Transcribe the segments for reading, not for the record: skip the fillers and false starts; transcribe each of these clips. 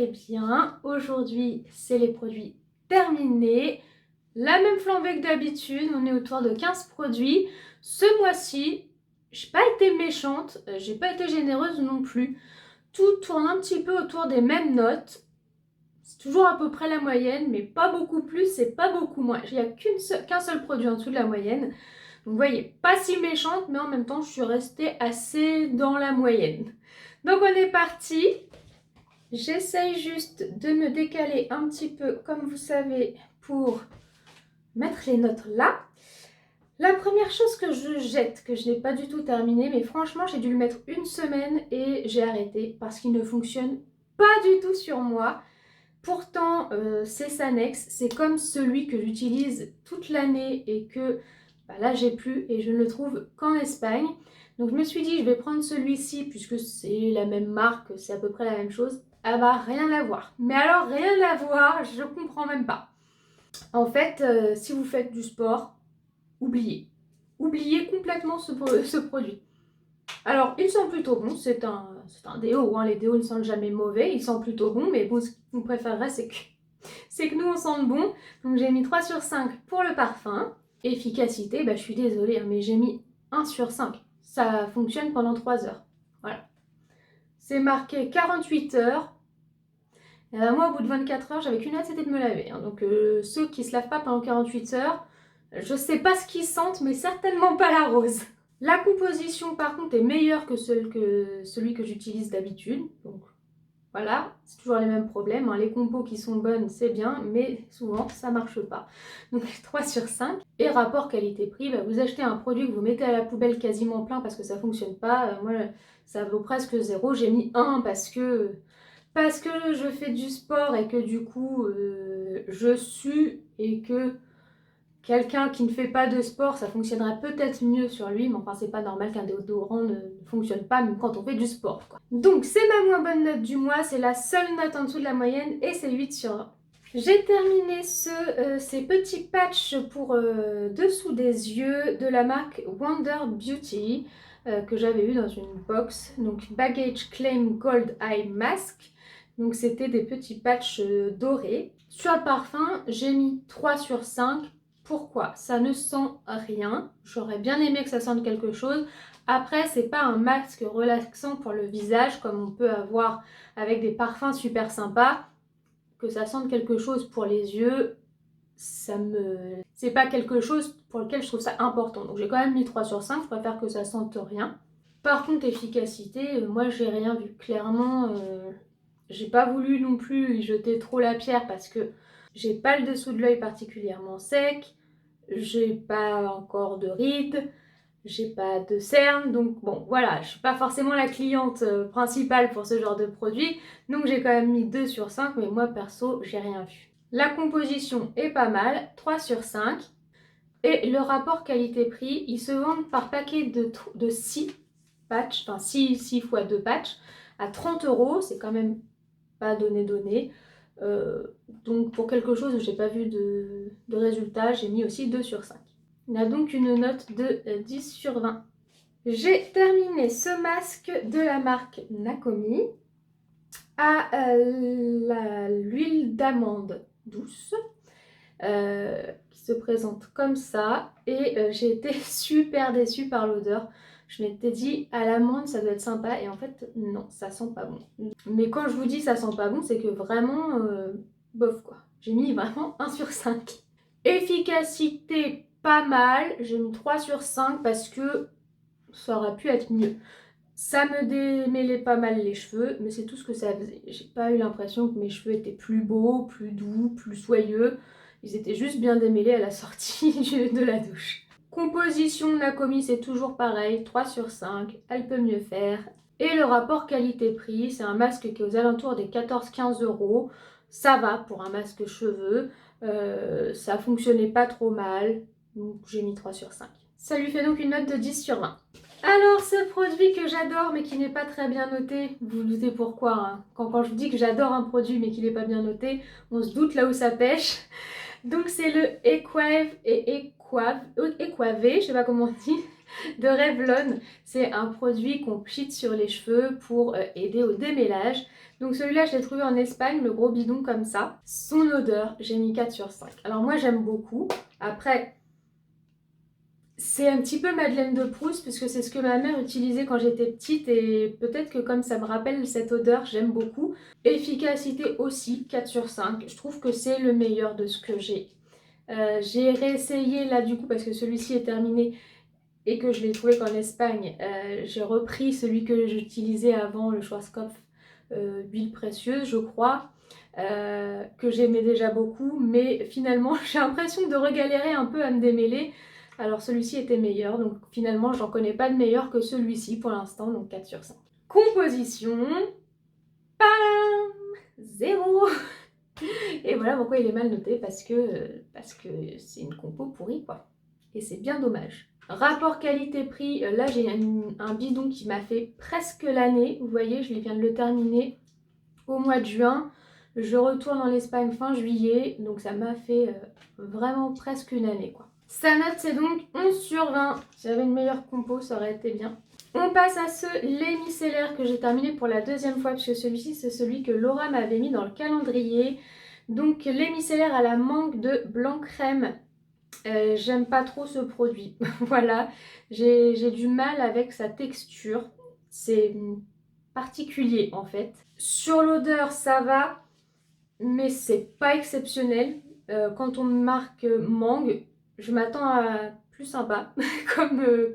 allez bien. Aujourd'hui, c'est les produits terminés. La même flambée que d'habitude, on est autour de 15 produits. Ce mois-ci, j'ai pas été méchante, j'ai pas été généreuse non plus. Tout tourne un petit peu autour des mêmes notes. C'est toujours à peu près la moyenne, mais pas beaucoup plus et pas beaucoup moins. Il n'y a qu'un seul produit en dessous de la moyenne. Donc vous voyez, pas si méchante, mais en même temps, je suis restée assez dans la moyenne. Donc on est parti. J'essaye juste de me décaler un petit peu, comme vous savez, pour mettre les notes là. La première chose que je jette, que je n'ai pas du tout terminé, mais franchement, j'ai dû le mettre une semaine et j'ai arrêté parce qu'il ne fonctionne pas du tout sur moi. Pourtant, c'est Sanex, c'est comme celui que j'utilise toute l'année et que là, j'ai plus et je ne le trouve qu'en Espagne. Donc je me suis dit, je vais prendre celui-ci puisque c'est la même marque, c'est à peu près la même chose. Ah bah, rien à voir. Mais alors, rien à voir, je comprends même pas. En fait, si vous faites du sport, oubliez. Oubliez complètement ce produit. Alors, il sent plutôt bon, c'est un déo, hein. Les déos ne sentent jamais mauvais, ils sentent plutôt bon, mais bon, ce qu'on préférerait, c'est que nous, on sente bon. Donc, j'ai mis 3 sur 5 pour le parfum. Efficacité, je suis désolée, mais j'ai mis 1 sur 5. Ça fonctionne pendant 3 heures. Voilà. C'est marqué 48 heures. Moi, au bout de 24 heures, j'avais qu'une hâte, c'était de me laver. Hein. Donc, ceux qui ne se lavent pas pendant 48 heures, je sais pas ce qu'ils sentent, mais certainement pas la rose. La composition, par contre, est meilleure que celui que j'utilise d'habitude. Donc, voilà, c'est toujours les mêmes problèmes. Hein. Les compos qui sont bonnes, c'est bien, mais souvent, ça marche pas. Donc, 3 sur 5. Et rapport qualité-prix, vous achetez un produit que vous mettez à la poubelle quasiment plein parce que ça fonctionne pas. Moi, ça vaut presque 0. J'ai mis 1 parce que je fais du sport et que du coup je sue et que quelqu'un qui ne fait pas de sport, ça fonctionnerait peut-être mieux sur lui, mais enfin c'est pas normal qu'un déodorant ne fonctionne pas même quand on fait du sport, quoi. Donc c'est ma moins bonne note du mois, c'est la seule note en dessous de la moyenne et c'est 8 sur 20. J'ai terminé ces petits patchs pour dessous des yeux de la marque Wonder Beauty que j'avais eu dans une box, donc Baggage Claim Gold Eye Mask. Donc c'était des petits patchs dorés. Sur le parfum, j'ai mis 3 sur 5. Pourquoi? Ça ne sent rien. J'aurais bien aimé que ça sente quelque chose. Après, c'est pas un masque relaxant pour le visage comme on peut avoir avec des parfums super sympas. Que ça sente quelque chose pour les yeux, c'est pas quelque chose pour lequel je trouve ça important. Donc j'ai quand même mis 3 sur 5, je préfère que ça sente rien. Par contre, efficacité, moi j'ai rien vu. Clairement, j'ai pas voulu non plus y jeter trop la pierre parce que j'ai pas le dessous de l'œil particulièrement sec, j'ai pas encore de rides, j'ai pas de cernes, donc bon voilà, je suis pas forcément la cliente principale pour ce genre de produit, donc j'ai quand même mis 2 sur 5, mais moi perso, j'ai rien vu. La composition est pas mal, 3 sur 5, et le rapport qualité-prix, ils se vendent par paquet de 6 patchs, enfin 6 fois 2 patchs, à 30 €, c'est quand même pas donné. Donc pour quelque chose où j'ai pas vu de résultat, j'ai mis aussi 2 sur 5. On a donc une note de 10 sur 20. J'ai terminé ce masque de la marque Nakomi à l'huile d'amande douce qui se présente comme ça et j'ai été super déçue par l'odeur. Je m'étais dit à l'amande ça doit être sympa et en fait non, ça sent pas bon. Mais quand je vous dis ça sent pas bon, c'est que vraiment bof quoi. J'ai mis vraiment 1 sur 5. Efficacité pas mal, j'ai mis 3 sur 5 parce que ça aurait pu être mieux. Ça me démêlait pas mal les cheveux, mais c'est tout ce que ça faisait. J'ai pas eu l'impression que mes cheveux étaient plus beaux, plus doux, plus soyeux. Ils étaient juste bien démêlés à la sortie de la douche. Composition Nakomi, c'est toujours pareil, 3 sur 5, elle peut mieux faire. Et le rapport qualité-prix, c'est un masque qui est aux alentours des 14-15 €. Ça va pour un masque cheveux, ça fonctionnait pas trop mal, donc j'ai mis 3 sur 5. Ça lui fait donc une note de 10 sur 20. Alors ce produit que j'adore mais qui n'est pas très bien noté, vous vous doutez pourquoi, hein. Quand je vous dis que j'adore un produit mais qu'il n'est pas bien noté, on se doute là où ça pêche. Donc c'est le Equave et Equave, je sais pas comment on dit, de Revlon. C'est un produit qu'on pchite sur les cheveux pour aider au démêlage. Donc celui-là, je l'ai trouvé en Espagne, le gros bidon comme ça. Son odeur, j'ai mis 4 sur 5. Alors moi, j'aime beaucoup. Après, c'est un petit peu Madeleine de Proust, puisque c'est ce que ma mère utilisait quand j'étais petite. Et peut-être que comme ça me rappelle cette odeur, j'aime beaucoup. Efficacité aussi, 4 sur 5. Je trouve que c'est le meilleur de ce que j'ai. J'ai réessayé là du coup, parce que celui-ci est terminé et que je l'ai trouvé qu'en Espagne, j'ai repris celui que j'utilisais avant, le Schwarzkopf huile précieuse, je crois, que j'aimais déjà beaucoup, mais finalement j'ai l'impression de regalérer un peu à me démêler. Alors celui-ci était meilleur, donc finalement j'en connais pas de meilleur que celui-ci pour l'instant, donc 4 sur 5. Composition, pam, 0. Et voilà pourquoi il est mal noté, parce que c'est une compo pourrie quoi. Et c'est bien dommage. Rapport qualité-prix, là j'ai un bidon qui m'a fait presque l'année. Vous voyez, je viens de le terminer au mois de juin. Je retourne en Espagne fin juillet, donc ça m'a fait vraiment presque une année quoi. Sa note c'est donc 11 sur 20. Si j'avais une meilleure compo, ça aurait été bien. On passe à ce lait micellaire que j'ai terminé pour la deuxième fois, puisque celui-ci c'est celui que Laura m'avait mis dans le calendrier. Donc lait micellaire à la mangue de blanc crème. J'aime pas trop ce produit. Voilà, j'ai du mal avec sa texture. C'est particulier en fait. Sur l'odeur, ça va, mais c'est pas exceptionnel. Quand on marque mangue, je m'attends à plus sympa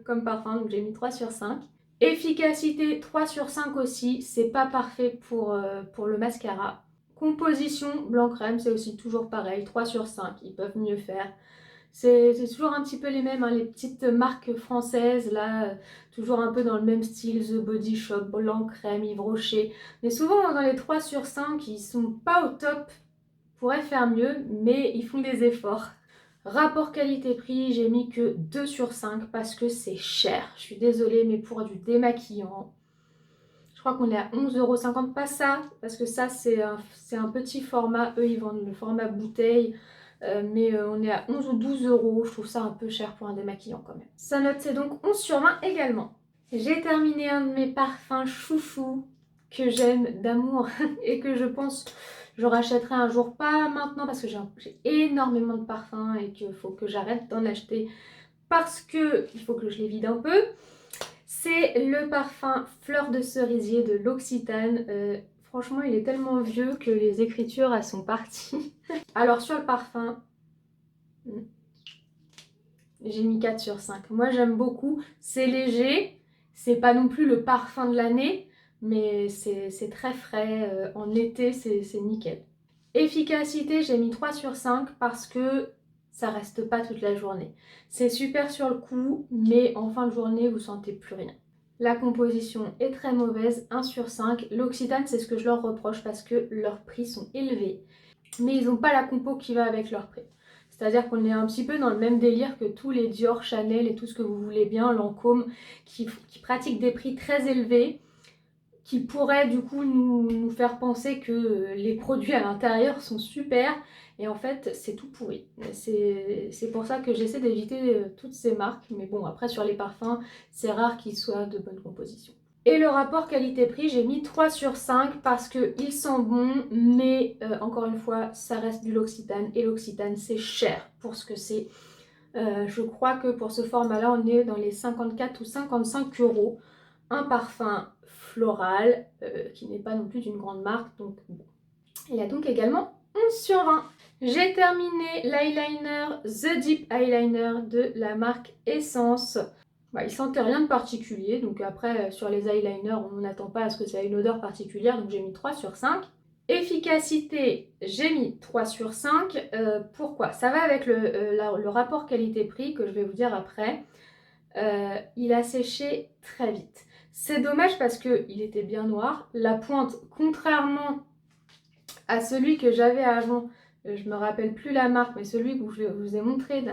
comme parfum, donc j'ai mis 3 sur 5. Efficacité 3 sur 5 aussi, c'est pas parfait pour le mascara. Composition blanc crème, c'est aussi toujours pareil, 3 sur 5, ils peuvent mieux faire. C'est toujours un petit peu les mêmes, hein, les petites marques françaises, là, toujours un peu dans le même style, The Body Shop, Blanc Crème, Yves Rocher. Mais souvent, dans les 3 sur 5, ils sont pas au top, pourraient faire mieux, mais ils font des efforts. Rapport qualité-prix, j'ai mis que 2 sur 5 parce que c'est cher. Je suis désolée, mais pour du démaquillant, je crois qu'on est à 11,50 €, pas ça, parce que ça c'est un petit format, eux ils vendent le format bouteille, mais on est à 11 ou 12 €, je trouve ça un peu cher pour un démaquillant quand même. Sa note c'est donc 11 sur 20 également. J'ai terminé un de mes parfums chouchou que j'aime d'amour et que je pense je rachèterai un jour, pas maintenant parce que j'ai énormément de parfums et qu'il faut que j'arrête d'en acheter parce que il faut que je les vide un peu. C'est le parfum Fleur de cerisier de l'Occitane. Franchement, il est tellement vieux que les écritures, elles sont parties. Alors, sur le parfum, j'ai mis 4 sur 5. Moi, j'aime beaucoup. C'est léger. C'est pas non plus le parfum de l'année, mais c'est très frais. En été, c'est nickel. Efficacité, j'ai mis 3 sur 5 parce que ça reste pas toute la journée. C'est super sur le coup, mais en fin de journée, vous sentez plus rien. La composition est très mauvaise, 1 sur 5. L'Occitane, c'est ce que je leur reproche parce que leurs prix sont élevés. Mais ils n'ont pas la compo qui va avec leur prix. C'est-à-dire qu'on est un petit peu dans le même délire que tous les Dior, Chanel et tout ce que vous voulez bien, Lancôme, qui pratiquent des prix très élevés, qui pourraient du coup nous faire penser que les produits à l'intérieur sont super. Et en fait, c'est tout pourri. C'est pour ça que j'essaie d'éviter toutes ces marques. Mais bon, après, sur les parfums, c'est rare qu'ils soient de bonne composition. Et le rapport qualité-prix, j'ai mis 3 sur 5 parce qu'il sent bon, mais encore une fois, ça reste du L'Occitane. Et l'Occitane, c'est cher pour ce que c'est. Je crois que pour ce format-là, on est dans les 54 ou 55 €. Un parfum floral, qui n'est pas non plus d'une grande marque. Donc bon. Il a donc également 11 sur 20. J'ai terminé l'eyeliner The Deep Eyeliner de la marque Essence. Bah, il sentait rien de particulier, donc après sur les eyeliners on n'attend pas à ce que ça ait une odeur particulière, donc j'ai mis 3 sur 5. Efficacité, j'ai mis 3 sur 5. Pourquoi? Ça va avec le rapport qualité-prix que je vais vous dire après. Il a séché très vite. C'est dommage parce qu'il était bien noir. La pointe, contrairement à celui que j'avais avant, je me rappelle plus la marque, mais celui que je vous ai montré,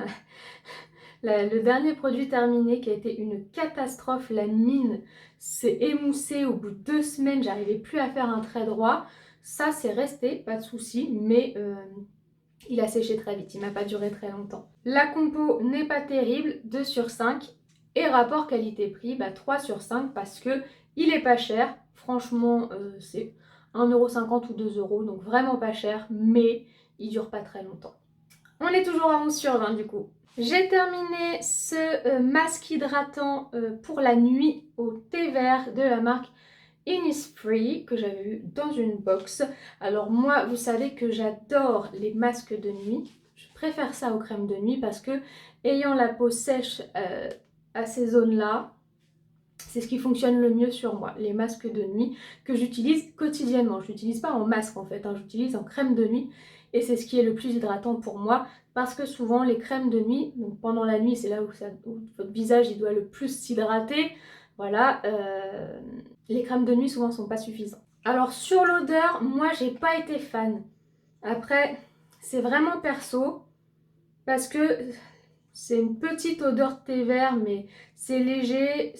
le dernier produit terminé qui a été une catastrophe, la mine s'est émoussée au bout de 2 semaines, j'arrivais plus à faire un trait droit. Ça c'est resté, pas de souci, mais il a séché très vite, il m'a pas duré très longtemps. La compo n'est pas terrible, 2 sur 5. Et rapport qualité-prix, 3 sur 5 parce que il est pas cher. Franchement, c'est 1,50 € ou 2 €, donc vraiment pas cher, mais il dure pas très longtemps. On est toujours à 11 sur 20 du coup. J'ai terminé ce masque hydratant pour la nuit au thé vert de la marque Innisfree que j'avais eu dans une box. Alors moi, vous savez que j'adore les masques de nuit. Je préfère ça aux crèmes de nuit parce que ayant la peau sèche à ces zones-là, c'est ce qui fonctionne le mieux sur moi, les masques de nuit que j'utilise quotidiennement. Je n'utilise pas en masque en fait, j'utilise en crème de nuit et c'est ce qui est le plus hydratant pour moi parce que souvent les crèmes de nuit, donc pendant la nuit c'est là où votre visage il doit le plus s'hydrater, voilà, les crèmes de nuit souvent sont pas suffisantes. Alors sur l'odeur, moi j'ai pas été fan. Après, c'est vraiment perso parce que c'est une petite odeur de thé vert mais c'est léger.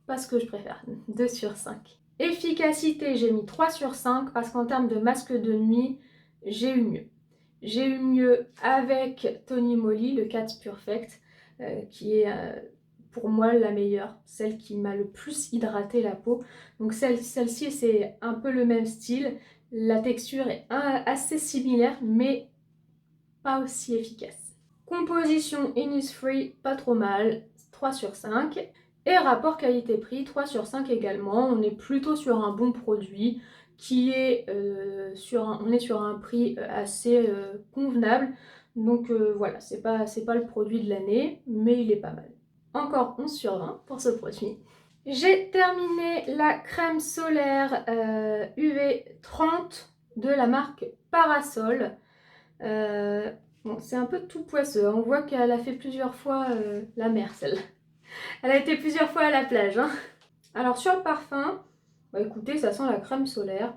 Pas ce que je préfère, 2 sur 5. Efficacité, j'ai mis 3 sur 5 parce qu'en termes de masque de nuit, j'ai eu mieux. J'ai eu mieux avec Tony Moly, le Cat Perfect, qui est pour moi la meilleure, celle qui m'a le plus hydraté la peau. Donc celle-ci, c'est un peu le même style. La texture est assez similaire, mais pas aussi efficace. Composition Innisfree, pas trop mal, 3 sur 5. Et rapport qualité-prix, 3 sur 5 également. On est plutôt sur un bon produit qui est on est sur un prix assez convenable. Donc voilà, c'est pas le produit de l'année, mais il est pas mal. Encore 11 sur 20 pour ce produit. J'ai terminé la crème solaire UV 30 de la marque Parasol. Bon, c'est un peu tout poisseux, on voit qu'elle a fait plusieurs fois la mer celle-là. Elle a été plusieurs fois à la plage. Hein. Alors sur le parfum, écoutez, ça sent la crème solaire.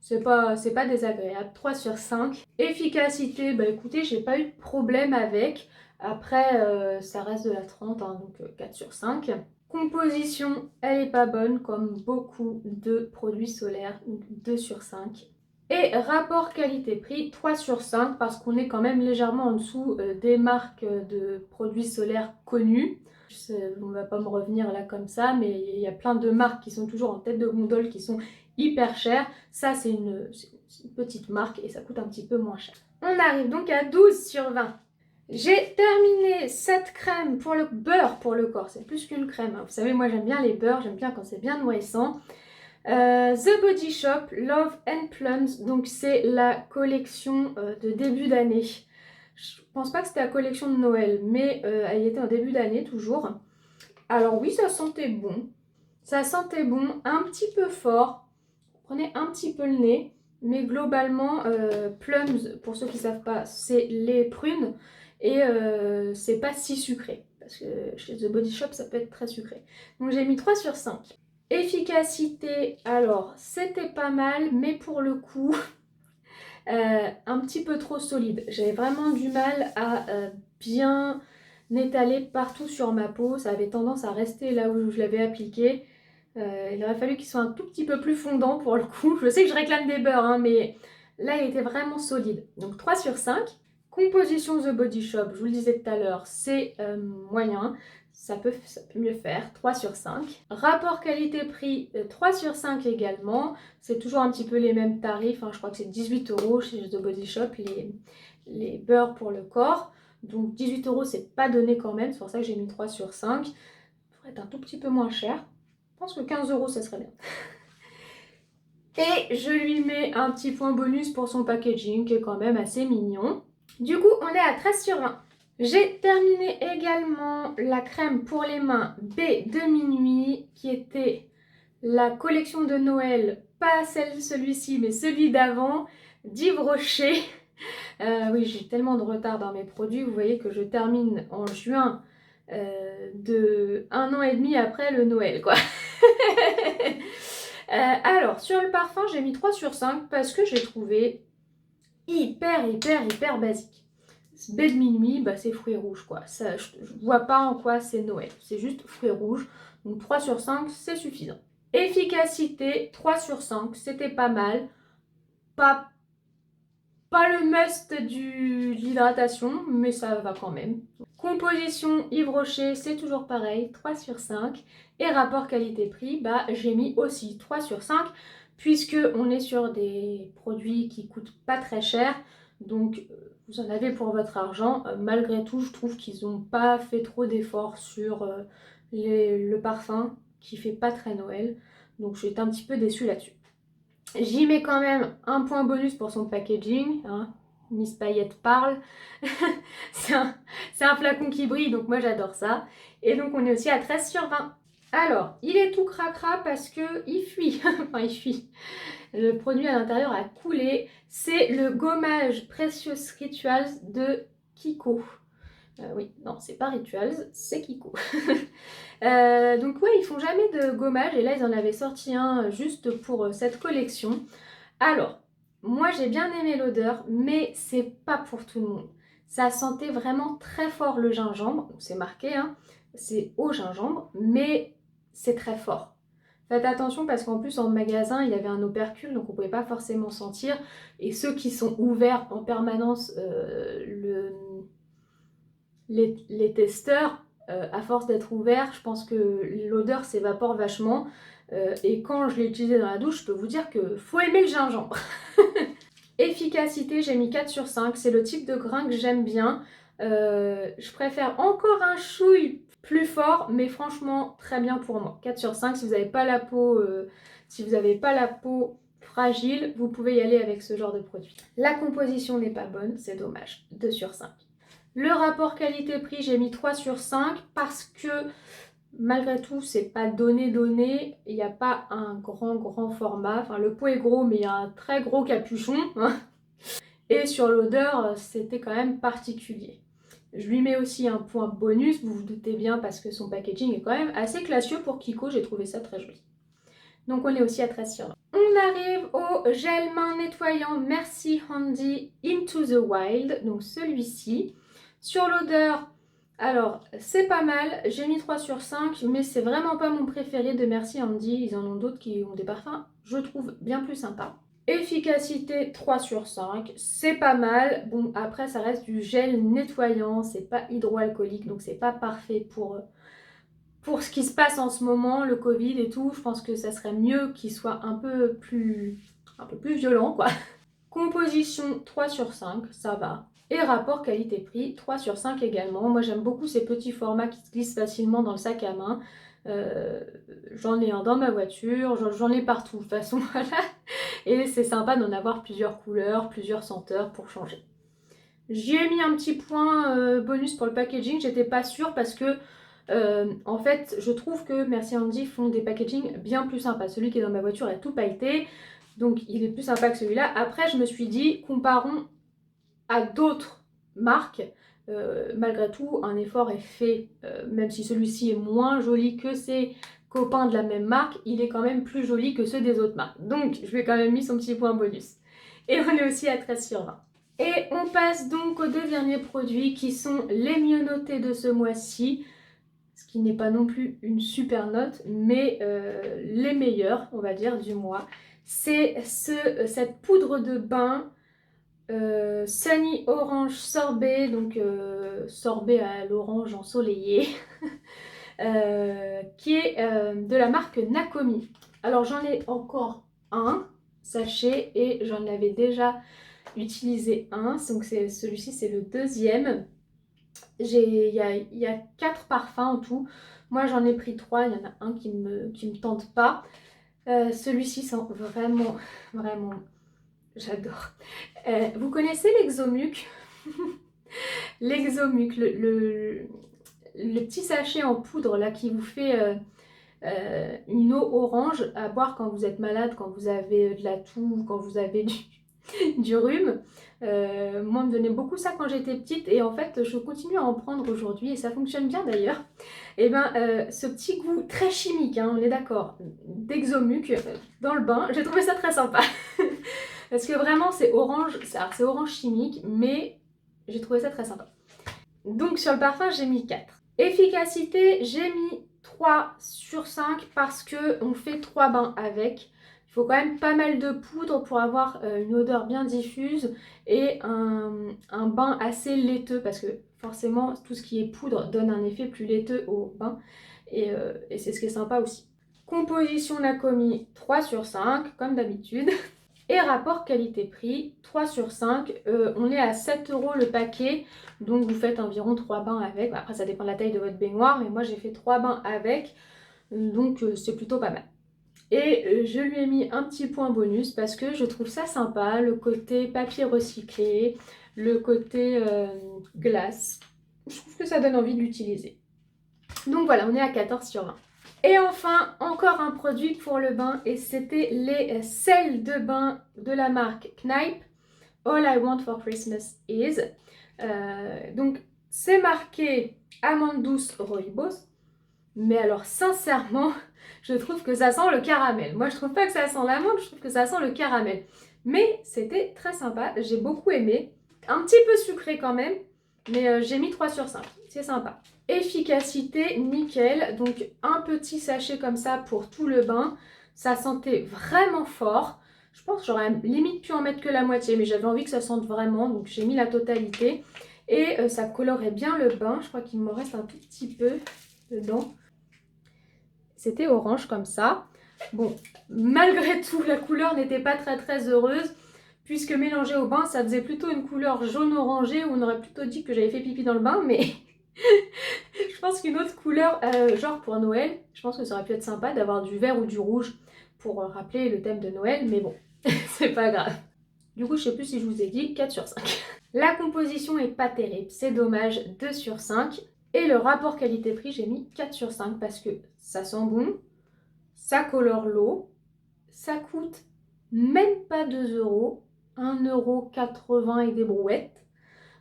C'est pas désagréable. 3 sur 5. Efficacité, écoutez, j'ai pas eu de problème avec. Après, ça reste de la 30, hein, donc 4 sur 5. Composition, elle est pas bonne comme beaucoup de produits solaires, donc 2 sur 5. Et rapport qualité-prix, 3 sur 5 parce qu'on est quand même légèrement en dessous des marques de produits solaires connus. On ne va pas me revenir là comme ça, mais il y a plein de marques qui sont toujours en tête de gondole qui sont hyper chères. Ça, c'est une petite marque et ça coûte un petit peu moins cher. On arrive donc à 12 sur 20. J'ai terminé cette crème pour le beurre pour le corps. C'est plus qu'une crème. Hein. Vous savez, moi j'aime bien les beurres, j'aime bien quand c'est bien nourrissant. The Body Shop Love and Plums, donc c'est la collection de début d'année. Je pense pas que c'était la collection de Noël, mais elle y était en début d'année toujours. Alors oui, ça sentait bon. Ça sentait bon, un petit peu fort. Prenez un petit peu le nez, mais globalement, plums, pour ceux qui ne savent pas, c'est les prunes et c'est pas si sucré. Parce que chez The Body Shop, ça peut être très sucré. Donc j'ai mis 3 sur 5. Efficacité, alors c'était pas mal, mais pour le coup, un petit peu trop solide. J'avais vraiment du mal à bien étaler partout sur ma peau. Ça avait tendance à rester là où je l'avais appliqué. Il aurait fallu qu'il soit un tout petit peu plus fondant pour le coup. Je sais que je réclame des beurres, hein, mais là il était vraiment solide. Donc 3 sur 5. Composition The Body Shop, je vous le disais tout à l'heure, c'est moyen. Ça peut mieux faire, 3 sur 5. Rapport qualité-prix, 3 sur 5 également. C'est toujours un petit peu les mêmes tarifs. Hein. Je crois que c'est 18 € chez The Body Shop, les beurres pour le corps. Donc 18 € c'est pas donné quand même. C'est pour ça que j'ai mis 3 sur 5. Ça devrait être un tout petit peu moins cher. Je pense que 15 € ça serait bien. Et je lui mets un petit point bonus pour son packaging qui est quand même assez mignon. Du coup, on est à 13 sur 20. J'ai terminé également la crème pour les mains B de minuit qui était la collection de Noël, pas celui-ci mais celui d'avant, d'Yves Rocher. Oui, j'ai tellement de retard dans mes produits, vous voyez que je termine en juin de 1 an et demi après le Noël quoi. Alors, sur le parfum, j'ai mis 3 sur 5 parce que j'ai trouvé hyper basique. Baie de minuit, c'est fruits rouges quoi. Ça, je vois pas en quoi c'est Noël. C'est juste fruits rouges. Donc 3 sur 5, c'est suffisant. Efficacité, 3 sur 5, c'était pas mal. Pas Pas le must de l'hydratation, mais ça va quand même. Composition Yves Rocher, c'est toujours pareil, 3 sur 5. Et rapport qualité-prix, bah, j'ai mis aussi 3 sur 5, puisque on est sur des produits qui coûtent pas très cher. Donc vous en avez pour votre argent. Malgré tout, je trouve qu'ils n'ont pas fait trop d'efforts sur le parfum, qui fait pas très Noël. Donc je suis un petit peu déçue là-dessus. J'y mets quand même un point bonus pour son packaging, hein. Miss Paillette parle. c'est un flacon qui brille, donc moi j'adore ça. Et donc on est aussi à 13 sur 20. Alors, il est tout cracra parce que il fuit. Enfin, il fuit. Le produit à l'intérieur a coulé. C'est le gommage Precious Rituals de Kiko. Oui, non, c'est pas Rituals, c'est Kiko. Donc ouais, ils font jamais de gommage et là ils en avaient sorti un juste pour cette collection. Alors, moi j'ai bien aimé l'odeur, mais c'est pas pour tout le monde. Ça sentait vraiment très fort le gingembre, c'est marqué, hein, c'est au gingembre, mais c'est très fort. Faites attention parce qu'en plus en magasin il y avait un opercule donc on pouvait pas forcément sentir. Et ceux qui sont ouverts en permanence, les testeurs, à force d'être ouverts, je pense que l'odeur s'évapore vachement. Et quand je l'ai utilisé dans la douche, je peux vous dire que faut aimer le gingembre. Efficacité, j'ai mis 4 sur 5. C'est le type de grain que j'aime bien. Je préfère encore un chouille plus fort, mais franchement, très bien pour moi. 4 sur 5, si vous n'avez pas la peau, fragile, vous pouvez y aller avec ce genre de produit. La composition n'est pas bonne, c'est dommage. 2 sur 5. Le rapport qualité-prix, j'ai mis 3 sur 5 parce que malgré tout, c'est pas donné. Il n'y a pas un grand format. Enfin, le pot est gros, mais il y a un très gros capuchon, hein. Et sur l'odeur, c'était quand même particulier. Je lui mets aussi un point bonus, vous vous doutez bien, parce que son packaging est quand même assez classieux pour Kiko. J'ai trouvé ça très joli. Donc on est aussi à 13 sur 20. On arrive au gel main nettoyant Merci Handy Into the Wild. Donc celui-ci. Sur l'odeur, alors c'est pas mal. J'ai mis 3 sur 5, mais c'est vraiment pas mon préféré de Merci Handy. Ils en ont d'autres qui ont des parfums, je trouve, bien plus sympas. Efficacité 3 sur 5, c'est pas mal. Bon, après ça reste du gel nettoyant, c'est pas hydroalcoolique, donc c'est pas parfait pour ce qui se passe en ce moment, le Covid et tout. Je pense que ça serait mieux qu'il soit un peu plus violent, quoi. Composition 3 sur 5, ça va. Et rapport qualité-prix 3 sur 5 également. Moi j'aime beaucoup ces petits formats qui se glissent facilement dans le sac à main. J'en ai un dans ma voiture, j'en ai partout de toute façon, voilà. Et c'est sympa d'en avoir plusieurs couleurs, plusieurs senteurs pour changer. J'y ai mis un petit point bonus pour le packaging, j'étais pas sûre parce que en fait je trouve que Merci Handy font des packagings bien plus sympas. Celui qui est dans ma voiture est tout pailleté, donc il est plus sympa que celui-là. Après je me suis dit, comparons à d'autres marques. Malgré tout, un effort est fait, même si celui-ci est moins joli que ses copains de la même marque, il est quand même plus joli que ceux des autres marques. Donc, je lui ai quand même mis son petit point bonus. Et on est aussi à 13 sur 20. Et on passe donc aux deux derniers produits qui sont les mieux notés de ce mois-ci. Ce qui n'est pas non plus une super note, mais les meilleurs, on va dire, du mois. C'est cette poudre de bain Sunny Orange Sorbet, donc sorbet à l'orange ensoleillé, qui est de la marque Nakomi. Alors j'en ai encore un sachet et j'en avais déjà utilisé un, donc celui-ci c'est le deuxième. Il y a 4 parfums en tout. Moi j'en ai pris 3, il y en a un qui me tente pas. Celui-ci sent vraiment j'adore. Vous connaissez l'Exomuc? L'Exomuc, le petit sachet en poudre là qui vous fait une eau orange à boire quand vous êtes malade, quand vous avez de la toux, quand vous avez du rhume. Moi, on me donnait beaucoup ça quand j'étais petite et en fait, je continue à en prendre aujourd'hui et ça fonctionne bien d'ailleurs. Et bien, ce petit goût très chimique, hein, on est d'accord, d'Exomuc dans le bain, j'ai trouvé ça très sympa. Parce que vraiment, c'est orange, c'est orange chimique, mais j'ai trouvé ça très sympa. Donc sur le parfum, j'ai mis 4. Efficacité, j'ai mis 3 sur 5 parce qu'on fait 3 bains avec. Il faut quand même pas mal de poudre pour avoir une odeur bien diffuse et un bain assez laiteux parce que forcément tout ce qui est poudre donne un effet plus laiteux au bain et c'est ce qui est sympa aussi. Composition de la commis 3 sur 5 comme d'habitude. Et rapport qualité-prix, 3 sur 5, on est à 7 € le paquet, donc vous faites environ 3 bains avec. Après ça dépend de la taille de votre baignoire, mais moi j'ai fait 3 bains avec, donc c'est plutôt pas mal. Et je lui ai mis un petit point bonus parce que je trouve ça sympa, le côté papier recyclé, le côté glace. Je trouve que ça donne envie de l'utiliser. Donc voilà, on est à 14 sur 20. Et enfin, encore un produit pour le bain et c'était les sels de bain de la marque Kneipp. All I Want for Christmas Is. Donc c'est marqué amande douce rooibos. Mais alors sincèrement, je trouve que ça sent le caramel. Moi je trouve pas que ça sent l'amande, je trouve que ça sent le caramel. Mais c'était très sympa, j'ai beaucoup aimé. Un petit peu sucré quand même, mais j'ai mis 3 sur 5, c'est sympa. Efficacité, nickel. Donc un petit sachet comme ça pour tout le bain. Ça sentait vraiment fort. Je pense que j'aurais limite pu en mettre que la moitié, mais j'avais envie que ça sente vraiment, donc j'ai mis la totalité. Et ça colorait bien le bain, je crois qu'il m'en reste un tout petit peu dedans. C'était orange comme ça. Bon, malgré tout, la couleur n'était pas très heureuse, puisque mélangé au bain, ça faisait plutôt une couleur jaune-orangé, où on aurait plutôt dit que j'avais fait pipi dans le bain, mais je pense qu'une autre couleur, genre pour Noël, je pense que ça aurait pu être sympa d'avoir du vert ou du rouge pour rappeler le thème de Noël, mais bon, c'est pas grave. Du coup, je sais plus si je vous ai dit 4 sur 5. La composition est pas terrible, c'est dommage, 2 sur 5. Et le rapport qualité-prix, j'ai mis 4 sur 5 parce que ça sent bon, ça colore l'eau, ça coûte même pas 2 €, 1,80 € et des brouettes.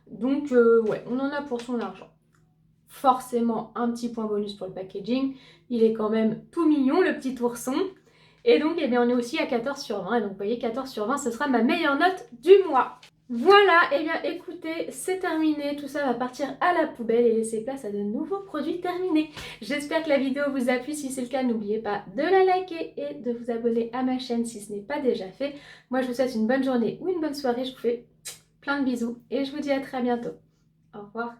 Donc ouais, on en a pour son argent. Forcément, un petit point bonus pour le packaging. Il est quand même tout mignon, le petit ourson. Et donc, eh bien, on est aussi à 14 sur 20. Et donc, vous voyez, 14 sur 20, ce sera ma meilleure note du mois. Voilà, et bien écoutez, c'est terminé, tout ça va partir à la poubelle et laisser place à de nouveaux produits terminés. J'espère que la vidéo vous a plu, si c'est le cas, n'oubliez pas de la liker et de vous abonner à ma chaîne si ce n'est pas déjà fait. Moi je vous souhaite une bonne journée ou une bonne soirée, je vous fais plein de bisous et je vous dis à très bientôt. Au revoir.